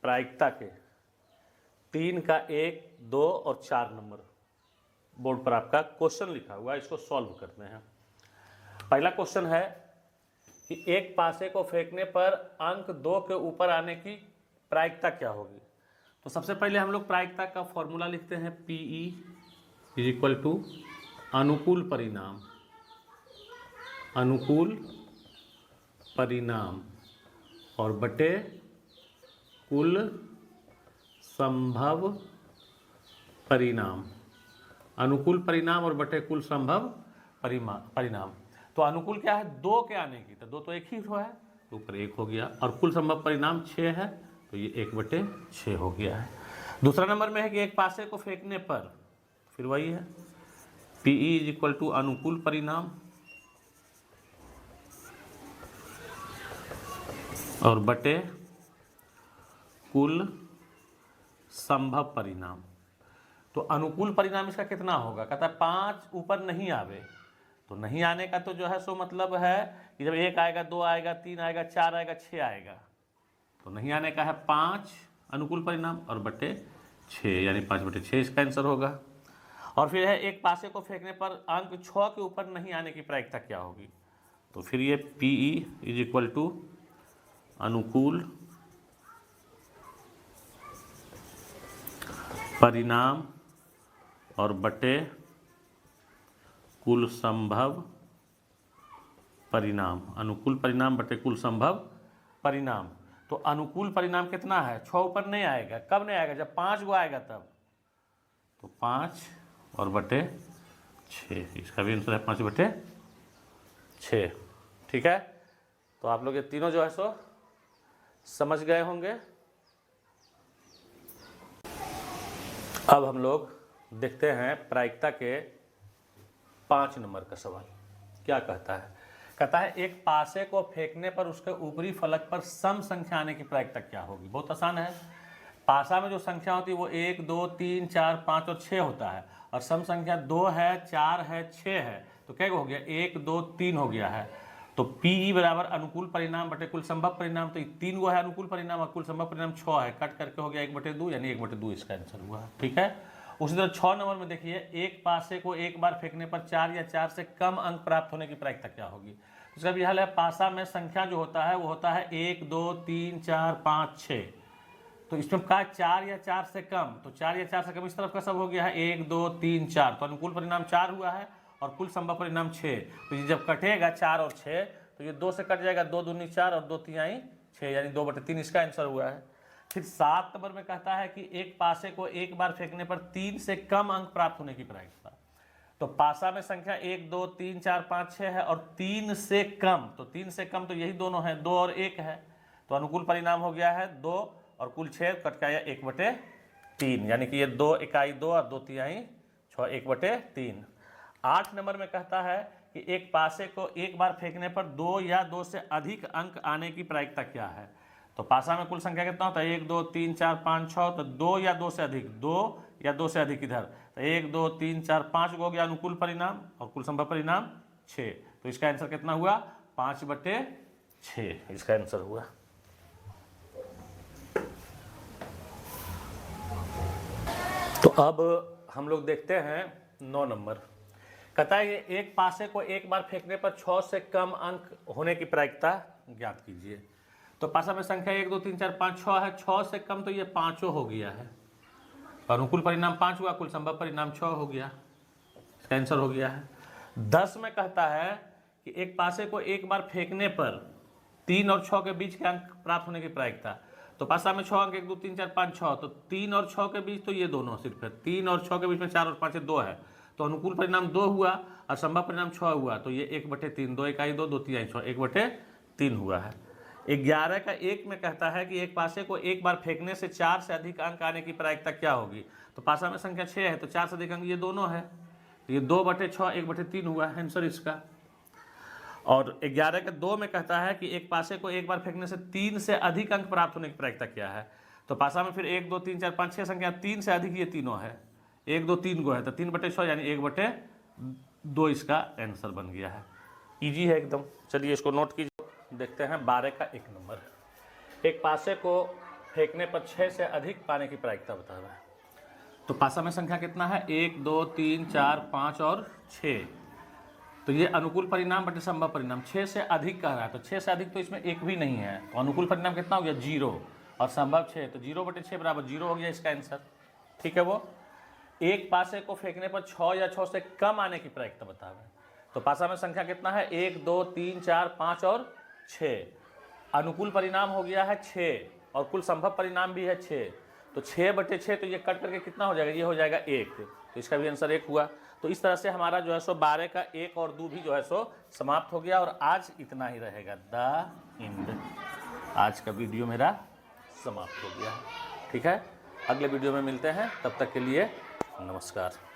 प्रायिकता के 3 का 1, 2 और 4 नंबर बोर्ड पर आपका क्वेश्चन लिखा हुआ है, इसको सॉल्व करते हैं। पहला क्वेश्चन है कि एक पासे को फेंकने पर अंक 2 के ऊपर आने की प्रायिकता क्या होगी। तो सबसे पहले हम लोग प्रायिकता का फॉर्मूला लिखते हैं, PE इज इक्वल टू अनुकूल परिणाम, अनुकूल परिणाम और बटे कुल संभव परिणाम, अनुकूल परिणाम और बटे कुल संभव परिणाम। तो अनुकूल क्या है, 2 के आने की, तो 2 तो एक ही है, तो ऊपर 1 हो गया, और कुल संभव परिणाम 6 है, तो ये 1/6 हो गया है। दूसरा नंबर में है कि एक पासे को फेंकने पर, फिर वही है, PE इज इक्वल टू अनुकूल परिणाम और बटे कुल संभव परिणाम। तो अनुकूल परिणाम इसका कितना होगा, कहता है 5 ऊपर नहीं आवे, तो नहीं आने का तो जो है सो मतलब है कि जब 1 आएगा, 2 आएगा, 3 आएगा, 4 आएगा, 6 आएगा, तो नहीं आने का है 5 अनुकूल परिणाम और बटे 6, यानी 5/6 इसका आंसर होगा। और फिर है एक पासे को फेंकने पर अंक 6 के ऊपर नहीं आने की प्रायिकता क्या होगी। तो फिर ये PE इज इक्वल टू अनुकूल परिणाम और बटे कुल संभव परिणाम, अनुकूल परिणाम बटे कुल संभव परिणाम। तो अनुकूल परिणाम कितना है, 6 ऊपर नहीं आएगा, कब नहीं आएगा, जब 5 गो आएगा तब, तो 5 और बटे 6, इसका भी आंसर है 5/6। ठीक है, तो आप लोग ये तीनों जो है सो समझ गए होंगे। अब हम लोग देखते हैं प्रायिकता के 5 नंबर का सवाल क्या कहता है। कहता है एक पासे को फेंकने पर उसके ऊपरी फलक पर सम संख्या आने की प्रायिकता क्या होगी। बहुत आसान है, पासा में जो संख्या होती है वो 1, 2, 3, 4, 5 और 6 होता है, और सम संख्या 2 है, 4 है, 6 है, तो क्या हो गया, 1, 2, 3 हो गया है। तो PE बराबर अनुकूल परिणाम बटे कुल संभव परिणाम, तो 3 गो है अनुकूल परिणाम और कुल संभव परिणाम 6 है, कट करके हो गया 1/2, यानी 1/2 इसका आंसर हुआ। ठीक है, उसी तरह 6 नंबर में देखिए, एक पासे को एक बार फेंकने पर 4 या 4 से कम अंक प्राप्त होने की प्रायिकता क्या होगी। इसका भी हल है, पासा में संख्या जो होता है वो होता है 1, 2, 3, 4, 5, 6, तो इसमें कहा 4 या 4 से कम, तो 4 या 4 से कम इस तरफ का सब हो गया है 1, 2, 3, 4, तो अनुकूल परिणाम 4 हुआ है और कुल संभव परिणाम 6। तो ये जब कटेगा 4 और 6, तो ये 2 से कट जाएगा, 2 दूनी 4 और 2 तिहाई 6, यानी 2/3 इसका आंसर हुआ है। फिर 7 नंबर में कहता है कि एक पासे को एक बार फेंकने पर 3 से कम अंक प्राप्त होने की प्रायिकता। तो पासा में संख्या 1, 2, 3, 4, 5, 6 है, और 3 से कम, तो 3 से कम तो यही दोनों है, 2 और 1 है, तो अनुकूल परिणाम हो गया है 2 और कुल 6 कट गया 1/3, यानी कि ये 2 इकाई 2 और 2 तिहाई 6, 1/3। 8 नंबर में कहता है कि एक पासे को एक बार फेंकने पर 2 या 2 से अधिक अंक आने की प्रायिकता क्या है। तो पासा में कुल संख्या कितना होता है, 1, 2, 3, 4, 5, 6, तो 2 या 2 से अधिक, 2 या 2 से अधिक इधर, तो 1, 2, 3, 4, 5 हो गया अनुकूल परिणाम और कुल संभव परिणाम 6, तो इसका आंसर कितना हुआ, 5/6 इसका आंसर हुआ। तो अब हम लोग देखते हैं 9 नंबर। कहता है एक पासे को एक बार फेंकने पर 6 से कम अंक होने की प्रायिकता ज्ञात कीजिए। तो पासा में संख्या 1, 2, 3, 4, 5, 6 है, 6 से कम तो ये 5 हो गया है, अनुकूल परिणाम 5 हुआ, कुल संभव परिणाम 6 हो गया, इसका आंसर हो गया है। 10 में कहता है कि एक पासे को एक बार फेंकने पर 3 और 6 के बीच के अंक प्राप्त होने की प्रायिकता। तो पासा में 6 अंक, 1, 2, 3, 4, 5, 6, तो 3 और 6 के बीच तो ये दोनों सिर्फ है, 3 और 6 के बीच में 4 और 5 2 है, तो अनुकूल परिणाम 2 हुआ और संभव परिणाम 6 हुआ, तो ये 1/3, 2 इकाई 2, 2 तिहाई 6, 1/3 हुआ है। 11 का 1 में कहता है कि एक पासे को एक बार फेंकने से 4 से अधिक अंक आने की प्रायिकता क्या होगी। तो पासा में संख्या 6 है, तो 4 से अधिक अंक ये दोनों है, तो ये 2/6 1/3 हुआ है आंसर इसका। और 11 के 2 में कहता है कि एक पासे को एक बार फेंकने से 3 से अधिक अंक प्राप्त होने की प्रायिकता क्या है। तो पासा में फिर 1, 2, 3, 4, 5, 6 संख्या 3 से अधिक ये तीनों है, 1, 2, 3 गो है, तो 3/6 यानी 1/2 इसका आंसर बन गया है। इजी है एकदम। चलिए इसको नोट कीजिए। देखते हैं 12 का 1 नंबर। एक पासे को फेंकने पर 6 से अधिक पाने की प्रायिकता बता रहा है। तो पासा में संख्या कितना है, 1 2 3 4 5 और 6। तो ये अनुकूल परिणाम बटे संभव परिणाम, 6 से अधिक कह रहा है, तो 6 से अधिक तो इसमें एक भी नहीं है, तो अनुकूल परिणाम कितना हो गया 0 और संभव 6, तो 0 बटे 6 बराबर 0 हो गया इसका आंसर। ठीक है, वो एक पासे को फेंकने पर 6 या 6 से कम आने की प्रायिकता बता रहे हैं। तो पासा में संख्या कितना है, 1 2 3 4 5 और 6। अनुकूल परिणाम हो गया है 6 और कुल संभव परिणाम भी है 6, तो 6 बटे 6, तो ये कट करके कितना हो जाएगा, ये हो जाएगा 1, तो इसका भी आंसर 1 हुआ। तो इस तरह से हमारा जो है सो 12 का 1 और 2 भी जो है सो समाप्त हो गया। और आज इतना ही रहेगा, द एंड। आज का वीडियो मेरा समाप्त हो गया है। ठीक है, अगले वीडियो में मिलते हैं, तब तक के लिए नमस्कार।